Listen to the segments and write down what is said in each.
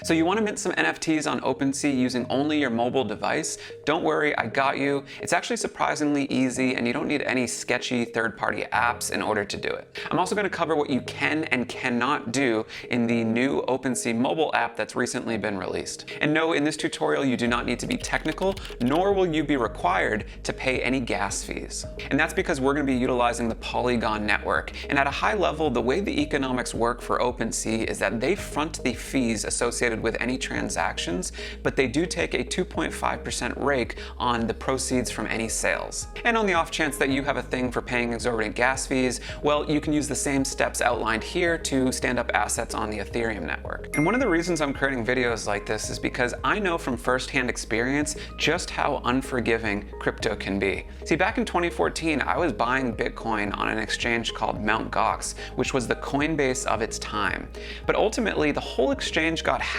So you want to mint some NFTs on OpenSea using only your mobile device? Don't worry, I got you. It's actually surprisingly easy and you don't need any sketchy third-party apps in order to do it. I'm also going to cover what you can and cannot do in the new OpenSea mobile app that's recently been released. And no, in this tutorial you do not need to be technical, nor will you be required to pay any gas fees. And that's because we're going to be utilizing the Polygon network. And at a high level, the way the economics work for OpenSea is that they front the fees associated with any transactions, but they do take a 2.5% rake on the proceeds from any sales. And on the off chance that you have a thing for paying exorbitant gas fees, well, you can use the same steps outlined here to stand up assets on the Ethereum network. And one of the reasons I'm creating videos like this is because I know from firsthand experience just how unforgiving crypto can be. See, back in 2014, I was buying Bitcoin on an exchange called Mt. Gox, which was the Coinbase of its time. But ultimately, the whole exchange got hacked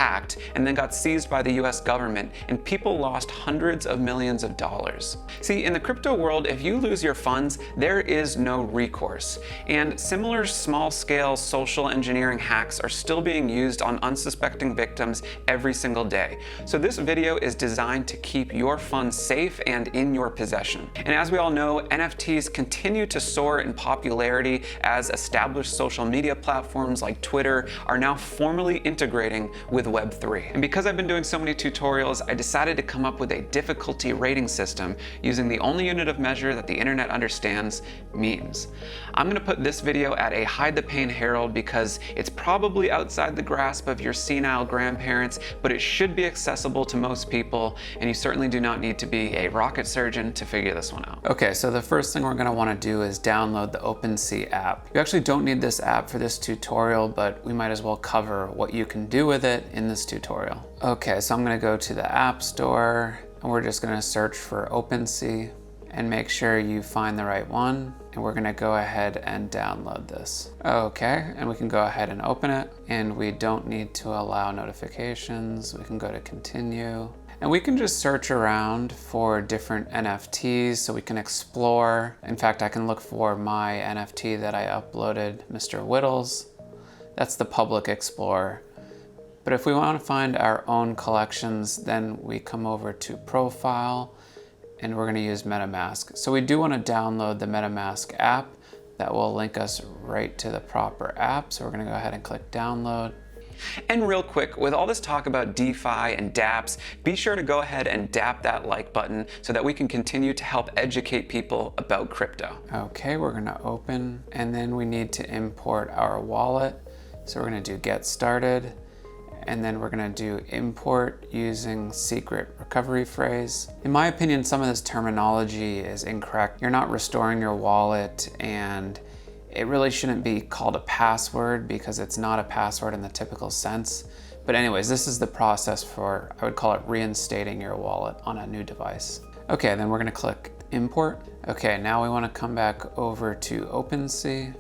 and then got seized by the US government, and people lost hundreds of millions of dollars. See, in the crypto world, if you lose your funds, there is no recourse. And similar small-scale social engineering hacks are still being used on unsuspecting victims every single day. So this video is designed to keep your funds safe and in your possession. And as we all know, NFTs continue to soar in popularity as established social media platforms like Twitter are now formally integrating with Web3. And because I've been doing so many tutorials, I decided to come up with a difficulty rating system using the only unit of measure that the internet understands, memes. I'm going to put this video at a hide the pain herald because it's probably outside the grasp of your senile grandparents, but it should be accessible to most people, and you certainly do not need to be a rocket surgeon to figure this one out. Okay, so the first thing we're going to want to do is download the OpenSea app. You actually don't need this app for this tutorial, but we might as well cover what you can do with it in this tutorial. Okay, so I'm going to go to the App Store and we're just going to search for OpenSea and make sure you find the right one. And we're going to go ahead and download this. Okay, and we can go ahead and open it, and we don't need to allow notifications. We can go to continue. And we can just search around for different NFTs so we can explore. In fact, I can look for my NFT that I uploaded, Mr-Widdles. That's the public explorer. But if we want to find our own collections, then we come over to Profile, and we're going to use MetaMask. So we do want to download the MetaMask app. That will link us right to the proper app. So we're going to go ahead and click download. And real quick, with all this talk about DeFi and dApps, be sure to go ahead and dap that like button so that we can continue to help educate people about crypto. Okay, we're going to open, and then we need to import our wallet. So we're going to do get started. And then we're going to do import using secret recovery phrase. In my opinion, some of this terminology is incorrect. You're not restoring your wallet, and it really shouldn't be called a password because it's not a password in the typical sense. But anyways, this is the process for, I would call it reinstating your wallet on a new device. Okay, then we're going to click import. Okay, now we want to come back over to OpenSea,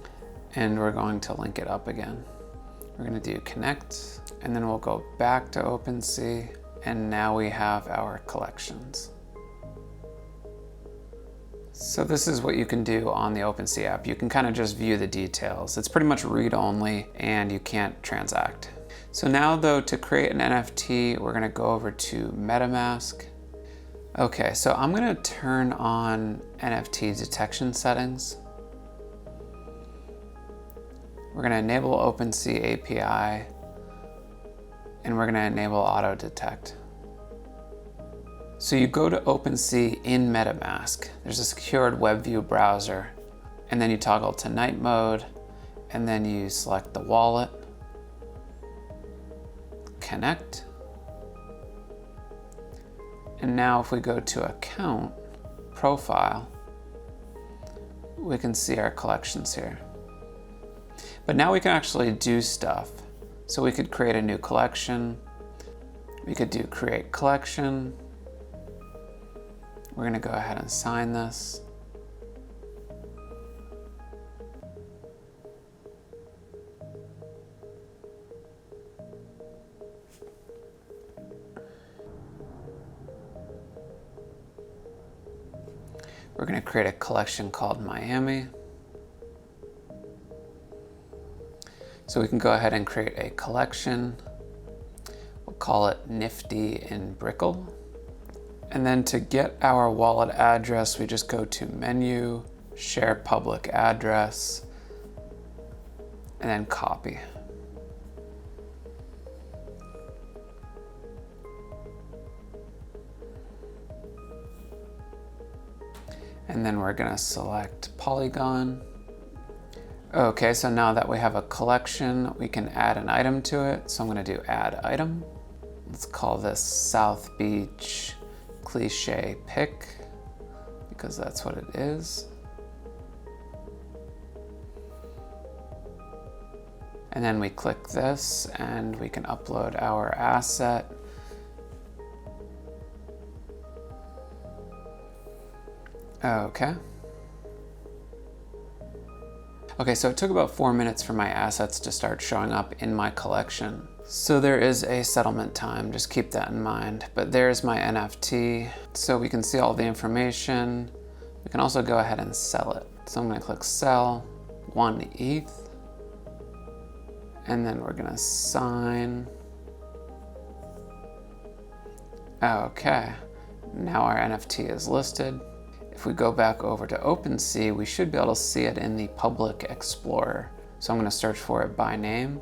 and we're going to link it up again. We're going to do connect. And then we'll go back to OpenSea, and now we have our collections. So this is what you can do on the OpenSea app. You can kind of just view the details. It's pretty much read-only, and you can't transact. So now though, to create an NFT, we're gonna go over to MetaMask. Okay, so I'm gonna turn on NFT detection settings. We're gonna enable OpenSea API, and we're gonna enable auto detect. So you go to OpenSea in MetaMask. There's a secured web view browser, and then you toggle to night mode, and then you select the wallet, connect. And now if we go to account, profile, we can see our collections here. But now we can actually do stuff. So we could create a new collection. We could do create collection. We're gonna go ahead and sign this. We're gonna create a collection called Miami. So we can go ahead and create a collection. We'll call it Nifty in Brickle. And then to get our wallet address, we just go to Menu, Share Public Address, and then copy. And then we're gonna select Polygon. Okay, so now that we have a collection, we can add an item to it. So I'm gonna do add item. Let's call this South Beach Cliche Pick, because that's what it is. And then we click this and we can upload our asset. Okay. Okay, so it took about 4 minutes for my assets to start showing up in my collection. So there is a settlement time, just keep that in mind. But there's my NFT, so we can see all the information. We can also go ahead and sell it. So I'm gonna click sell, 1 ETH. And then we're gonna sign. Okay, now our NFT is listed. If we go back over to OpenSea, we should be able to see it in the public explorer. So I'm gonna search for it by name.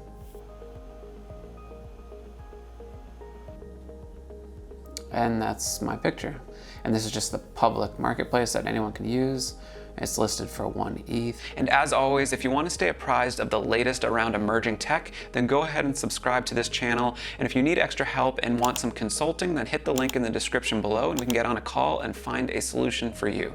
And that's my picture. And this is just the public marketplace that anyone can use. It's listed for 1 ETH. And as always, if you want to stay apprised of the latest around emerging tech, then go ahead and subscribe to this channel. And if you need extra help and want some consulting, then hit the link in the description below and we can get on a call and find a solution for you.